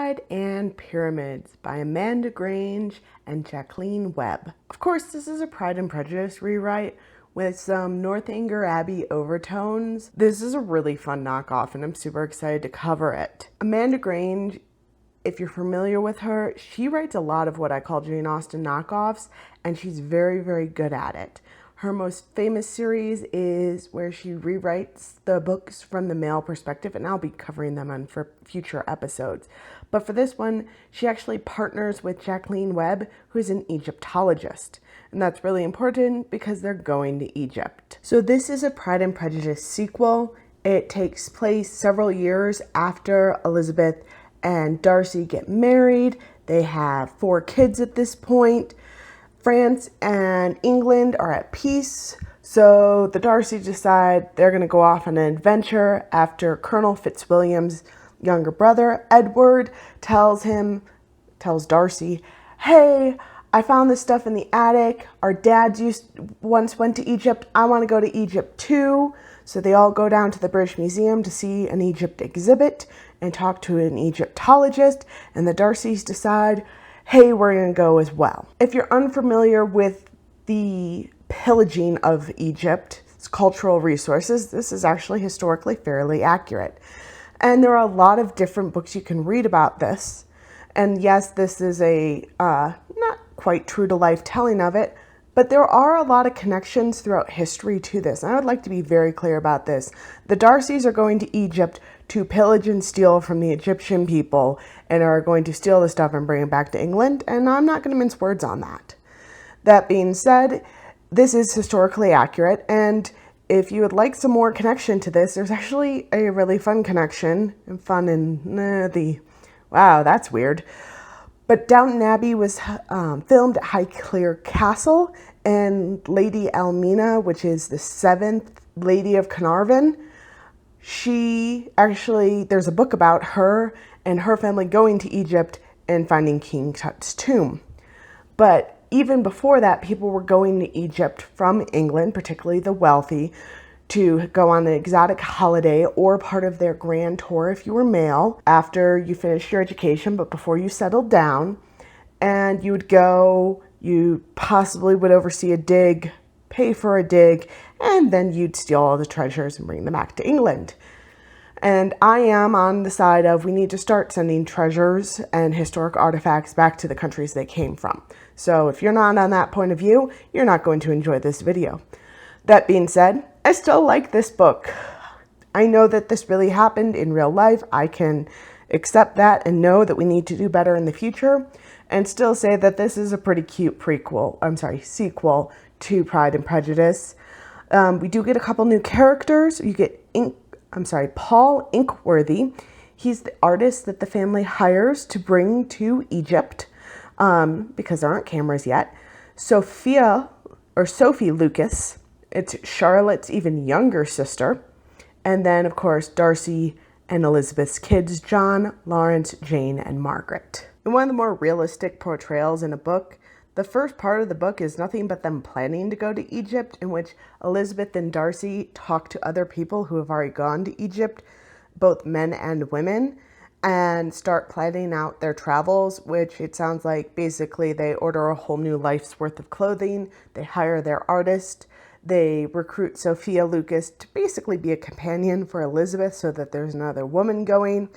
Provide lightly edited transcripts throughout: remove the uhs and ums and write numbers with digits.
Pride and Pyramids by Amanda Grange and Jacqueline Webb. Of course, this is a Pride and Prejudice rewrite with some Northanger Abbey overtones. This is a really fun knockoff and I'm super excited to cover it. Amanda Grange, if you're familiar with her, she writes a lot of what I call Jane Austen knockoffs, and she's very, very good at it. Her most famous series is where she rewrites the books from the male perspective, and I'll be covering them on for future episodes. But for this one, she actually partners with Jacqueline Webb, who is an Egyptologist. And that's really important because they're going to Egypt. So this is a Pride and Prejudice sequel. It takes place several years after Elizabeth and Darcy get married. They have 4 kids at this point. France and England are at peace, so the Darcys decide they're going to go off on an adventure after Colonel Fitzwilliam's younger brother, Edward, tells Darcy, hey, I found this stuff in the attic. Our dads once went to Egypt. I want to go to Egypt too. So they all go down to the British Museum to see an Egypt exhibit and talk to an Egyptologist, and the Darcys decide, hey, we're going to go as well. If you're unfamiliar with the pillaging of Egypt's cultural resources, this is actually historically fairly accurate. And there are a lot of different books you can read about this. And yes, this is a not quite true to life telling of it, but there are a lot of connections throughout history to this. And I would like to be very clear about this. The Darcys are going to Egypt to pillage and steal from the Egyptian people and are going to steal the stuff and bring it back to England. And I'm not going to mince words on that. That being said, this is historically accurate. And if you would like some more connection to this, there's actually a really fun connection. And fun in wow, that's weird. But Downton Abbey was filmed at Highclere Castle, and Lady Almina, which is the 7th Lady of Carnarvon, there's a book about her and her family going to Egypt and finding King Tut's tomb. But even before that, people were going to Egypt from England, particularly the wealthy, to go on an exotic holiday or part of their grand tour if you were male after you finished your education, but before you settled down. And you would go, you possibly would oversee a dig, pay for a dig, and then you'd steal all the treasures and bring them back to England. And I am on the side of we need to start sending treasures and historic artifacts back to the countries they came from. So if you're not on that point of view, you're not going to enjoy this video. That being said, I still like this book. I know that this really happened in real life. I can accept that and know that we need to do better in the future, and still say that this is a pretty cute sequel to Pride and Prejudice. We do get a couple new characters. You get Paul Inkworthy. He's the artist that the family hires to bring to Egypt because there aren't cameras yet. Sophie Lucas. It's Charlotte's even younger sister. And then, of course, Darcy and Elizabeth's kids, John, Lawrence, Jane, and Margaret. In one of the more realistic portrayals in a book, the first part of the book is nothing but them planning to go to Egypt, in which Elizabeth and Darcy talk to other people who have already gone to Egypt, both men and women, and start planning out their travels, which it sounds like basically they order a whole new life's worth of clothing, they hire their artist, they recruit Sophia Lucas to basically be a companion for Elizabeth so that there's another woman going,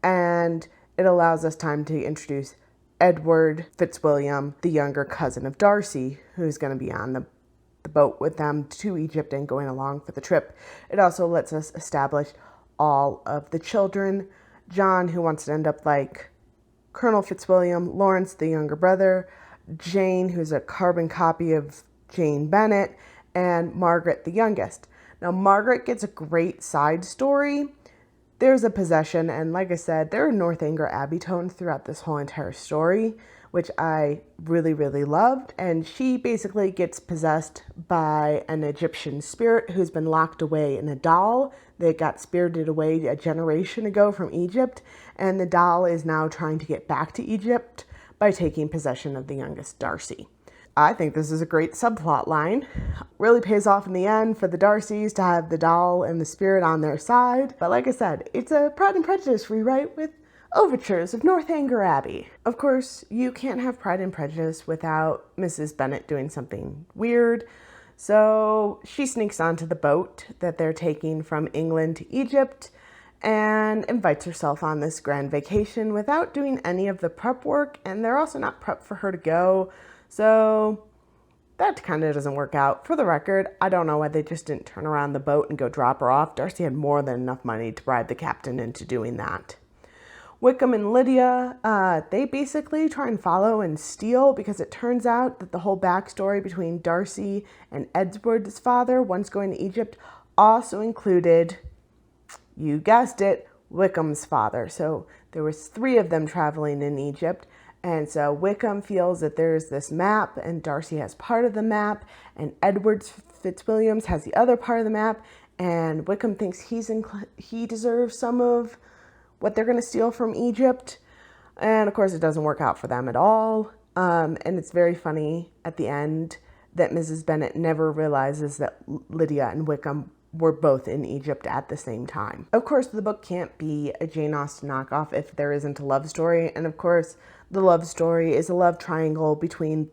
and it allows us time to introduce Edward Fitzwilliam, the younger cousin of Darcy, who's going to be on the boat with them to Egypt and going along for the trip. It also lets us establish all of the children. John, who wants to end up like Colonel Fitzwilliam, Lawrence, the younger brother, Jane, who's a carbon copy of Jane Bennet, and Margaret, the youngest. Now, Margaret gets a great side story. There's a possession, and like I said, there are Northanger Abbey tones throughout this whole entire story, which I really, really loved. And she basically gets possessed by an Egyptian spirit who's been locked away in a doll that got spirited away a generation ago from Egypt. And the doll is now trying to get back to Egypt by taking possession of the youngest Darcy. I think this is a great subplot line. Really pays off in the end for the Darcys to have the doll and the spirit on their side. But like I said, it's a Pride and Prejudice rewrite with Overtures of Northanger Abbey. Of course, you can't have Pride and Prejudice without Mrs. Bennet doing something weird. So she sneaks onto the boat that they're taking from England to Egypt and invites herself on this grand vacation without doing any of the prep work, and they're also not prepped for her to go. So that kind of doesn't work out. For the record, I don't know why they just didn't turn around the boat and go drop her off. Darcy had more than enough money to bribe the captain into doing that. Wickham and Lydia, they basically try and follow and steal, because it turns out that the whole backstory between Darcy and Edward's father, once going to Egypt, also included, you guessed it, Wickham's father. So there was 3 of them traveling in Egypt. And so Wickham feels that there's this map, and Darcy has part of the map, and Edward Fitzwilliams has the other part of the map, and Wickham thinks he deserves some of what they're going to steal from Egypt. And of course, it doesn't work out for them at all. And it's very funny at the end that Mrs. Bennet never realizes that Lydia and Wickham were both in Egypt at the same time. Of course, the book can't be a Jane Austen knockoff if there isn't a love story. And of course, the love story is a love triangle between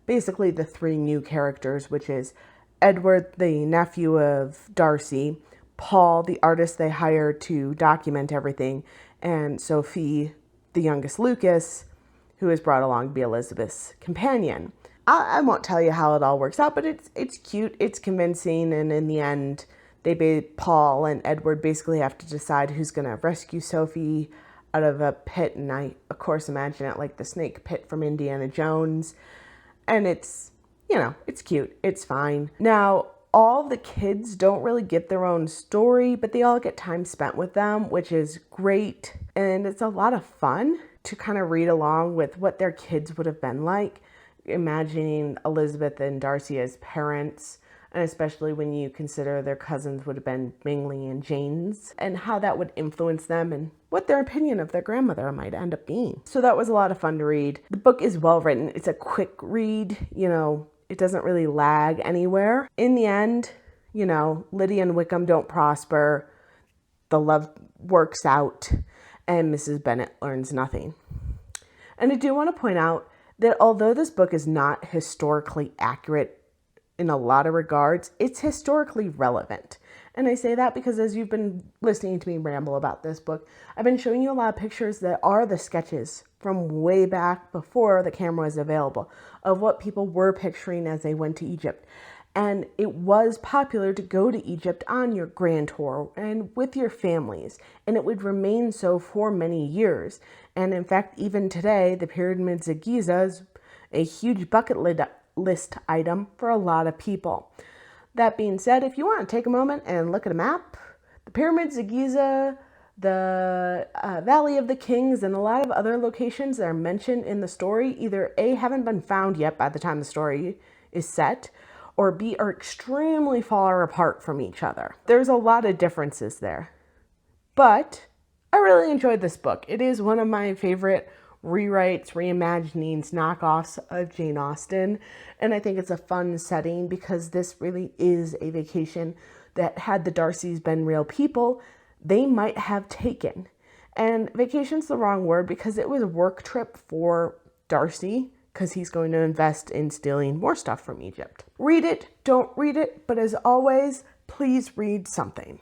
basically the 3 new characters, which is Edward, the nephew of Darcy, Paul, the artist they hired to document everything, and Sophie, the youngest Lucas, who is brought along to be Elizabeth's companion. I won't tell you how it all works out, but it's cute, it's convincing, and in the end, Paul and Edward basically have to decide who's going to rescue Sophie out of a pit, and I, of course, imagine it like the snake pit from Indiana Jones, and it's cute, it's fine. Now, all the kids don't really get their own story, but they all get time spent with them, which is great. And it's a lot of fun to kind of read along with what their kids would have been like, imagining Elizabeth and Darcy as parents, and especially when you consider their cousins would have been Bingley and Jane's, and how that would influence them and what their opinion of their grandmother might end up being. So that was a lot of fun to read. The book is well written. It's a quick read, it doesn't really lag anywhere. In the end, Lydia and Wickham don't prosper. The love works out, and Mrs. Bennet learns nothing. And I do want to point out that although this book is not historically accurate in a lot of regards, it's historically relevant. And I say that because as you've been listening to me ramble about this book, I've been showing you a lot of pictures that are the sketches from way back before the camera was available of what people were picturing as they went to Egypt. And it was popular to go to Egypt on your grand tour and with your families, and it would remain so for many years. And in fact, even today, the pyramids of Giza is a huge bucket list item for a lot of people. That being said, if you want to take a moment and look at a map, the pyramids of Giza, the Valley of the Kings, and a lot of other locations that are mentioned in the story either A, haven't been found yet by the time the story is set, or B, are extremely far apart from each other. There's a lot of differences there. But I really enjoyed this book. It is one of my favorite rewrites, reimaginings, knockoffs of Jane Austen. And I think it's a fun setting because this really is a vacation that, had the Darcys been real people, they might have taken. And vacation's the wrong word because it was a work trip for Darcy because he's going to invest in stealing more stuff from Egypt. Read it, don't read it, but as always, please read something.